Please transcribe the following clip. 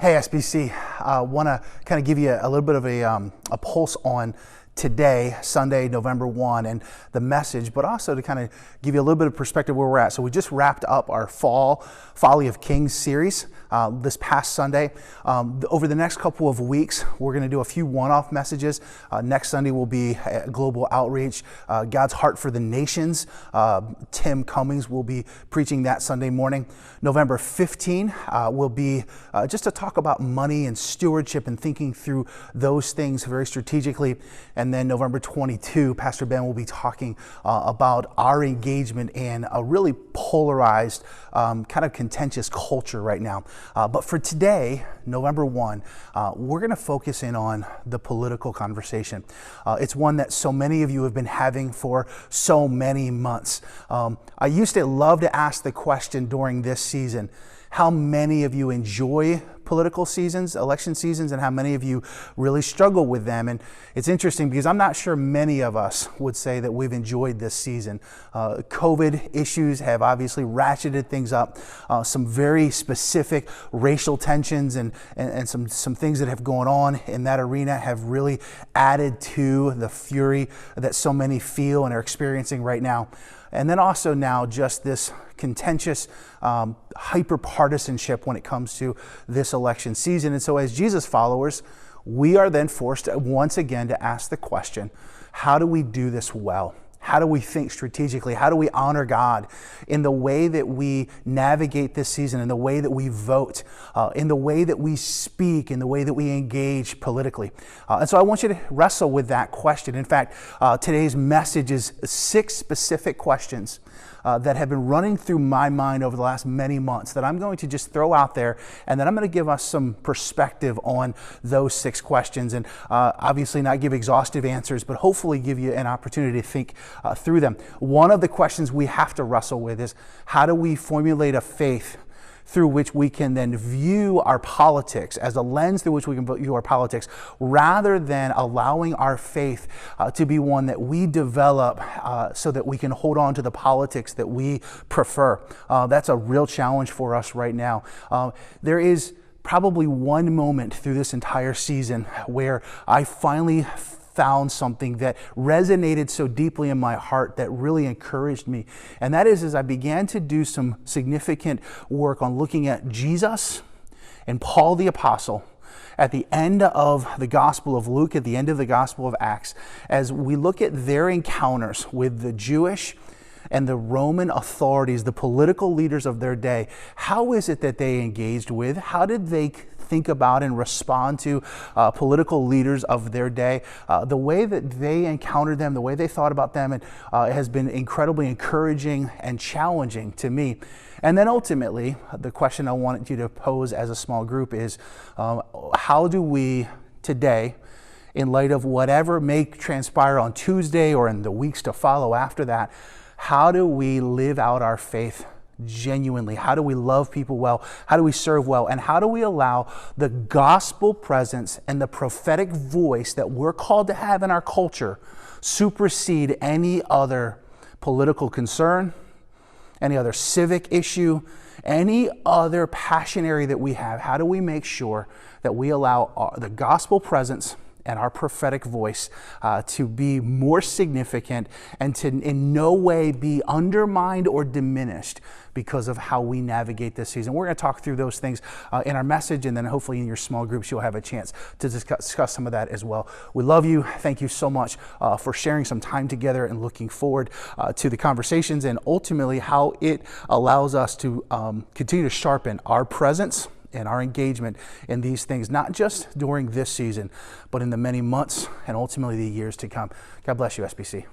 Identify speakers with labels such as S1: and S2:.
S1: Hey SBC, want to kind of give you a little bit of a pulse on today, Sunday, November 1, and the message, but also to kind of give you a little bit of perspective where we're at. So we just wrapped up our fall Folly of Kings series this past Sunday. Over the next couple of weeks, we're going to do a few one-off messages. Next Sunday will be global outreach, God's heart for the nations. Tim Cummings will be preaching that Sunday morning. November 15 will be just to talk about money and stewardship and thinking through those things very strategically. And then November 22, Pastor Ben will be talking about our engagement in a really polarized, kind of contentious culture right now. But for today, November 1, we're going to focus in on the political conversation. It's one that so many of you have been having for so many months. I used to love to ask the question during this season, how many of you enjoy political seasons, election seasons, and how many of you really struggle with them? And it's interesting because I'm not sure many of us would say that we've enjoyed this season. COVID issues have obviously ratcheted things up. Some very specific racial tensions and some things that have gone on in that arena have really added to the fury that so many feel and are experiencing right now. And then also now just this contentious hyper-partisanship when it comes to this election season. And so as Jesus followers, we are then forced once again to ask the question, how do we do this well? How do we think strategically? How do we honor God in the way that we navigate this season, in the way that we vote, in the way that we speak, in the way that we engage politically? And so I want you to wrestle with that question. In fact, today's message is 6 specific questions that have been running through my mind over the last many months that I'm going to just throw out there, and then I'm going to give us some perspective on those 6 questions, and obviously not give exhaustive answers, but hopefully give you an opportunity to think through them. One of the questions we have to wrestle with is, how do we formulate a faith through which we can then view our politics, as a lens through which we can view our politics, rather than allowing our faith to be one that we develop so that we can hold on to the politics that we prefer. That's a real challenge for us right now. There is probably one moment through this entire season where I finally found something that resonated so deeply in my heart that really encouraged me. And that is as I began to do some significant work on looking at Jesus and Paul the Apostle at the end of the Gospel of Luke, at the end of the Gospel of Acts, as we look at their encounters with the Jewish and the Roman authorities, the political leaders of their day. How is it that they engaged with? How did they think about and respond to political leaders of their day? The way that they encountered them, the way they thought about them, and has been incredibly encouraging and challenging to me. And then ultimately, the question I wanted you to pose as a small group is, how do we today, in light of whatever may transpire on Tuesday or in the weeks to follow after that, how do we live out our faith genuinely? How do we love people well? How do we serve well? And how do we allow the gospel presence and the prophetic voice that we're called to have in our culture supersede any other political concern, any other civic issue, any other passion area that we have? How do we make sure that we allow the gospel presence and our prophetic voice to be more significant and to in no way be undermined or diminished because of how we navigate this season? We're going to talk through those things in our message, and then hopefully in your small groups you'll have a chance to discuss some of that as well. We love you. Thank you so much for sharing some time together and looking forward to the conversations and ultimately how it allows us to continue to sharpen our presence and our engagement in these things, not just during this season, but in the many months and ultimately the years to come. God bless you, SBC.